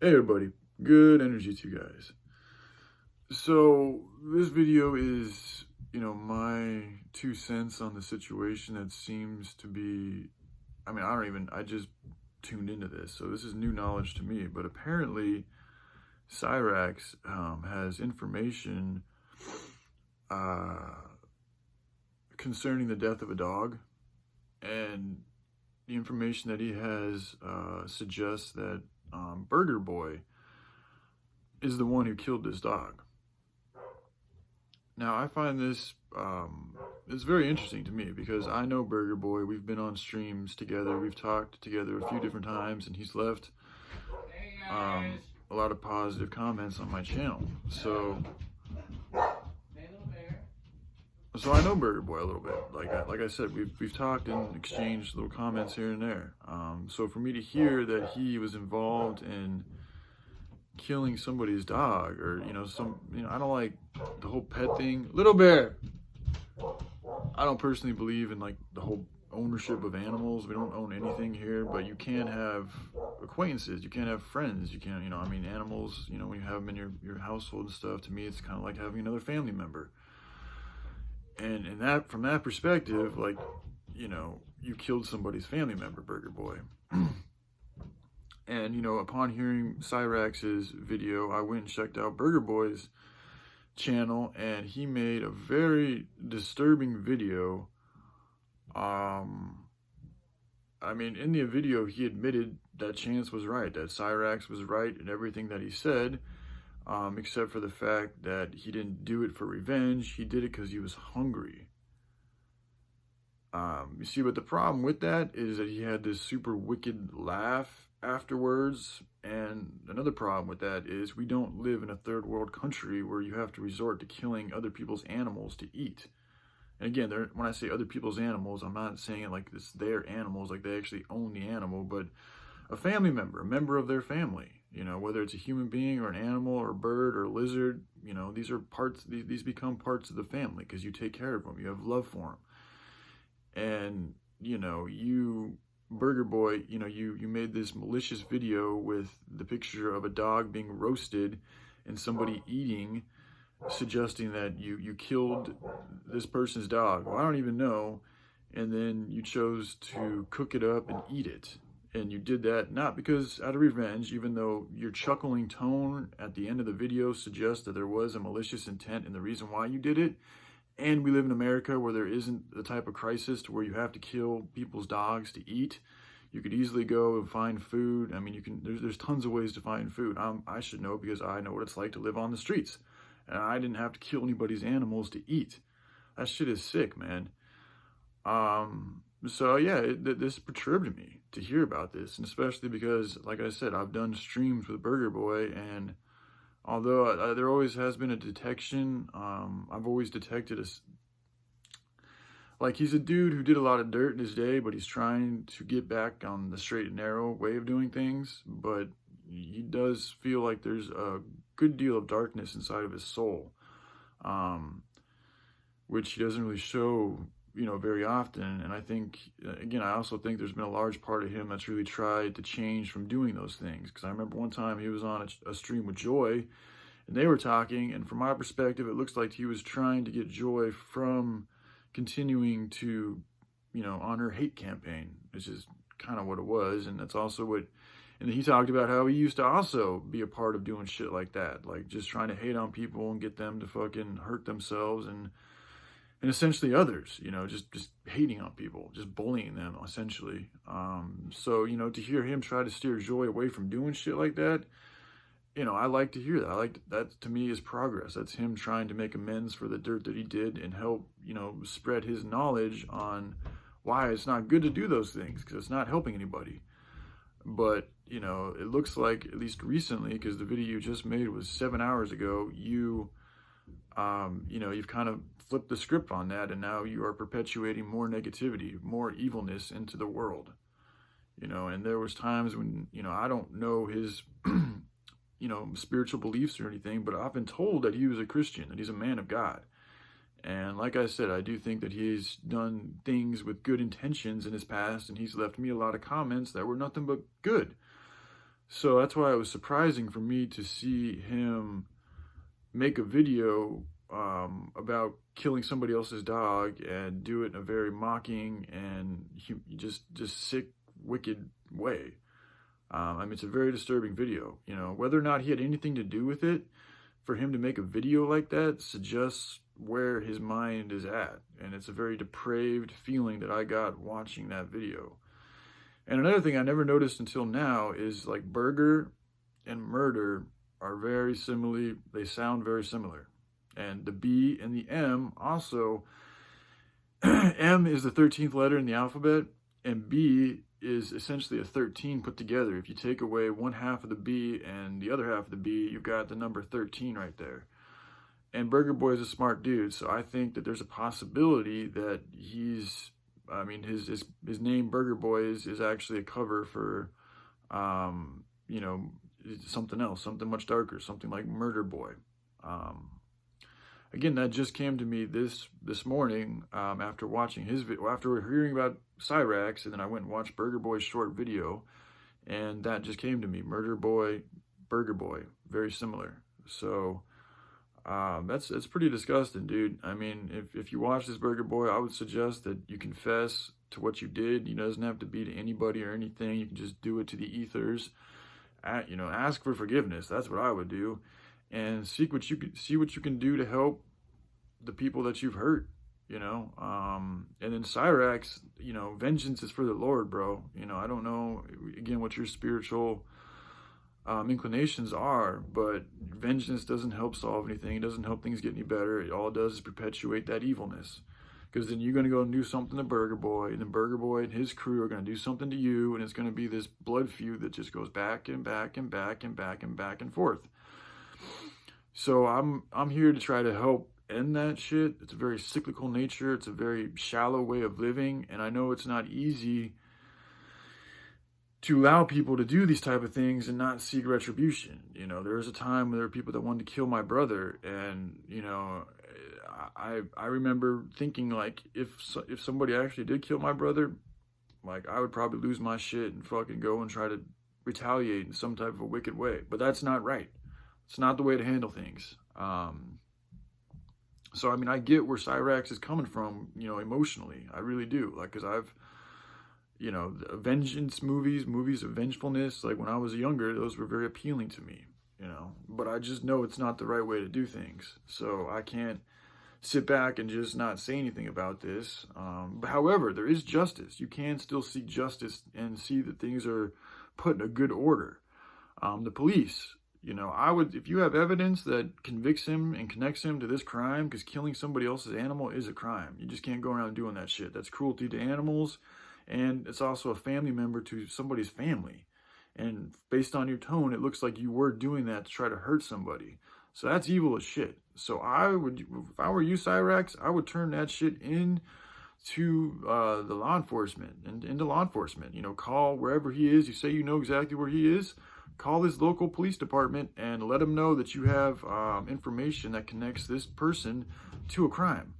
Hey everybody, good energy to you guys. So this video is, my 2 cents on the situation that seems to be, I just tuned into this. So this is new knowledge to me, but apparently Psyraxx has information concerning the death of a dog, and the information that he has suggests that Burger Boy is the one who killed this dog. Now, I find this it's very interesting to me because I know Burger Boy. We've been on streams together. We've talked together a few different times, and he's left a lot of positive comments on my channel. So I know Burger Boy a little bit. Like I said, we've talked and exchanged little comments here and there. So for me to hear that he was involved in killing somebody's dog, or I don't like the whole pet thing. Little Bear, I don't personally believe in like the whole ownership of animals. We don't own anything here, but you can have acquaintances, you can have friends, you can, animals, when you have them in your household and stuff, to me it's kind of like having another family member. And that, from that perspective, like, you killed somebody's family member, Burger Boy. And, upon hearing Psyraxx's video, I went and checked out Burger Boy's channel, and he made a very disturbing video. In the video, he admitted that Chance was right, that Psyraxx was right in everything that he said, except for the fact that he didn't do it for revenge. He did it because he was hungry. You see, but the problem with that is that he had this super wicked laugh afterwards, and another problem with that is we don't live in a third world country where you have to resort to killing other people's animals to eat. And again, when I say other people's animals, I'm not saying it like it's their animals, like they actually own the animal, but a family member, a member of their family, whether it's a human being or an animal or a bird or a lizard, these are parts, these become parts of the family because you take care of them, you have love for them. And, you, Burger Boy, you made this malicious video with the picture of a dog being roasted and somebody eating, suggesting that you killed this person's dog. Well, I don't even know. And then you chose to cook it up and eat it. And you did that not because out of revenge, even though your chuckling tone at the end of the video suggests that there was a malicious intent in the reason why you did it. And we live in America where there isn't the type of crisis to where you have to kill people's dogs to eat. You could easily go and find food. There's tons of ways to find food. I should know because I know what it's like to live on the streets. And I didn't have to kill anybody's animals to eat. That shit is sick, man. So yeah, this perturbed me to hear about this, and especially because, like I said, I've done streams with Burger Boy, and although there always has been a detection, I've always detected he's a dude who did a lot of dirt in his day, but he's trying to get back on the straight and narrow way of doing things, but he does feel like there's a good deal of darkness inside of his soul, which he doesn't really show, very often. And I think, again, I also think there's been a large part of him that's really tried to change from doing those things. Because I remember one time he was on a stream with Joy, and they were talking, and from my perspective, it looks like he was trying to get Joy from continuing to, on her hate campaign, which is kind of what it was. And that's also what, and he talked about how he used to also be a part of doing shit like that, like just trying to hate on people and get them to fucking hurt themselves and essentially others, just hating on people, just bullying them, essentially. So, to hear him try to steer Joy away from doing shit like that, I like to hear that. That to me is progress. That's him trying to make amends for the dirt that he did and help, spread his knowledge on why it's not good to do those things, because it's not helping anybody. But, it looks like, at least recently, because the video you just made was 7 hours ago, you've kind of flipped the script on that, and now you are perpetuating more negativity, more evilness into the world. And there was times when, I don't know his, spiritual beliefs or anything, but I've been told that he was a Christian, that he's a man of God. And like I said, I do think that he's done things with good intentions in his past, and he's left me a lot of comments that were nothing but good. So that's why it was surprising for me to see him make a video about killing somebody else's dog and do it in a very mocking and just sick, wicked way. I mean, it's a very disturbing video. You know, whether or not he had anything to do with it, for him to make a video like that suggests where his mind is at. And it's a very depraved feeling that I got watching that video. And another thing I never noticed until now is like burger and murder are very similarly, they sound very similar. And the B and the M also, M is the 13th letter in the alphabet, and B is essentially a 13 put together. If you take away one half of the B and the other half of the B, you've got the number 13 right there. And Burger Boy is a smart dude, so I think that there's a possibility that his name Burger Boy is actually a cover for, you know, something else, something much darker, something like Murder Boy. Again, that just came to me this morning after watching his video, after hearing about Psyraxx, and then I went and watched Burger Boy's short video, and that just came to me. Murder Boy, Burger Boy, very similar. So that's pretty disgusting, dude. I mean, if you watch this Burger Boy, I would suggest that you confess to what you did. It doesn't have to be to anybody or anything. You can just do it to the ethers. You know, ask for forgiveness. That's what I would do. And see what you can do to help the people that you've hurt, you know. And then Psyraxx, you know, vengeance is for the Lord, bro. You know, I don't know, again, what your spiritual inclinations are, but vengeance doesn't help solve anything. It doesn't help things get any better. It all does is perpetuate that evilness. Because then you're going to go and do something to Burger Boy, and then Burger Boy and his crew are going to do something to you, and it's going to be this blood feud that just goes back and back and back and back and back and forth. So I'm here to try to help end that shit. It's a very cyclical nature. It's a very shallow way of living, and I know it's not easy to allow people to do these type of things and not seek retribution. You know, there was a time when there were people that wanted to kill my brother, and you know, I remember thinking, like, if somebody actually did kill my brother, like, I would probably lose my shit and fucking go and try to retaliate in some type of a wicked way. But that's not right. It's not the way to handle things. So, I mean, I get where Psyraxx is coming from, you know, emotionally. I really do. Like, because I've, you know, vengeance movies of vengefulness, like when I was younger, those were very appealing to me, you know. But I just know it's not the right way to do things. So I can't sit back and just not say anything about this. But however, there is justice. You can still seek justice and see that things are put in a good order. The police, you know, if you have evidence that convicts him and connects him to this crime, because killing somebody else's animal is a crime. You just can't go around doing that shit. That's cruelty to animals, and it's also a family member to somebody's family. And based on your tone, it looks like you were doing that to try to hurt somebody. So that's evil as shit. So if I were you, Psyraxx, I would turn that shit into the law enforcement, and into law enforcement. You know, call wherever he is. You say you know exactly where he is. Call his local police department and let them know that you have information that connects this person to a crime,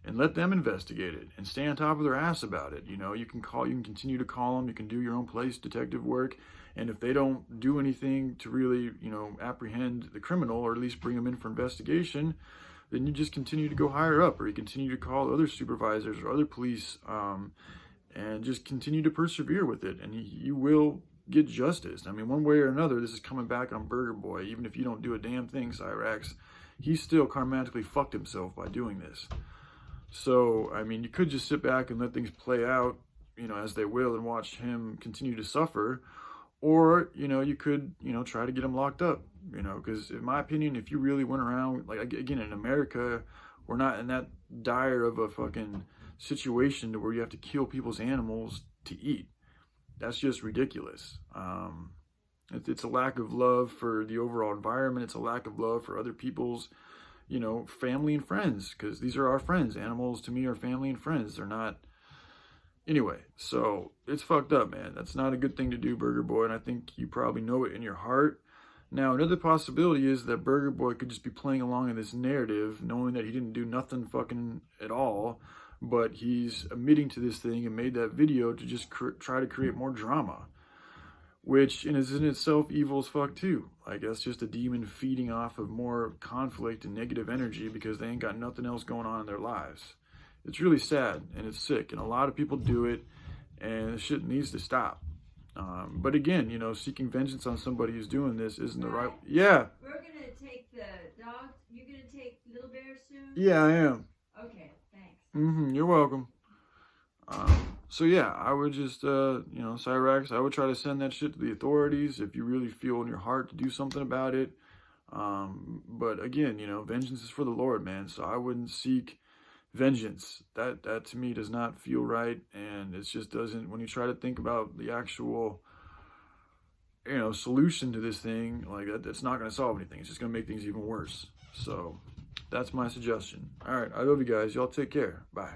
and let them investigate it and stay on top of their ass about it. You know, you can continue to call them. You can do your own police detective work. And if they don't do anything to really, you know, apprehend the criminal, or at least bring them in for investigation, then you just continue to go higher up, or you continue to call other supervisors or other police, and just continue to persevere with it. And you will get justice. I mean, one way or another, this is coming back on Burger Boy. Even if you don't do a damn thing, Psyraxx, he still karmatically fucked himself by doing this. So, I mean, you could just sit back and let things play out, you know, as they will, and watch him continue to suffer. Or, you know, you could, you know, try to get him locked up, you know, because in my opinion, if you really went around, like, again, in America, we're not in that dire of a fucking situation to where you have to kill people's animals to eat. That's just ridiculous. It's a lack of love for the overall environment. It's a lack of love for other people's, you know, family and friends, because these are our friends. Animals to me are family and friends. They're not. Anyway, so it's fucked up, man. That's not a good thing to do, Burger Boy, and I think you probably know it in your heart. Now, another possibility is that Burger Boy could just be playing along in this narrative, knowing that he didn't do nothing fucking at all, but he's admitting to this thing and made that video to just try to create more drama. which is in itself evil as fuck too. Like, that's just a demon feeding off of more conflict and negative energy because they ain't got nothing else going on in their lives. It's really sad and it's sick, and a lot of people do it, and this shit needs to stop. But again, you know, seeking vengeance on somebody who's doing this isn't the right. Yeah. We're gonna take the dog. You're gonna take Little Bear soon? Yeah, I am. Okay, thanks. You're welcome. So yeah, I would just, you know, Psyraxx, I would try to send that shit to the authorities if you really feel in your heart to do something about it. But again, you know, vengeance is for the Lord, man. So I wouldn't seek vengeance. That to me does not feel right, and it just doesn't. When you try to think about the actual, you know, solution to this thing, like that's not going to solve anything. It's just going to make things even worse. So that's my suggestion. All right, I love you guys. Y'all take care. Bye.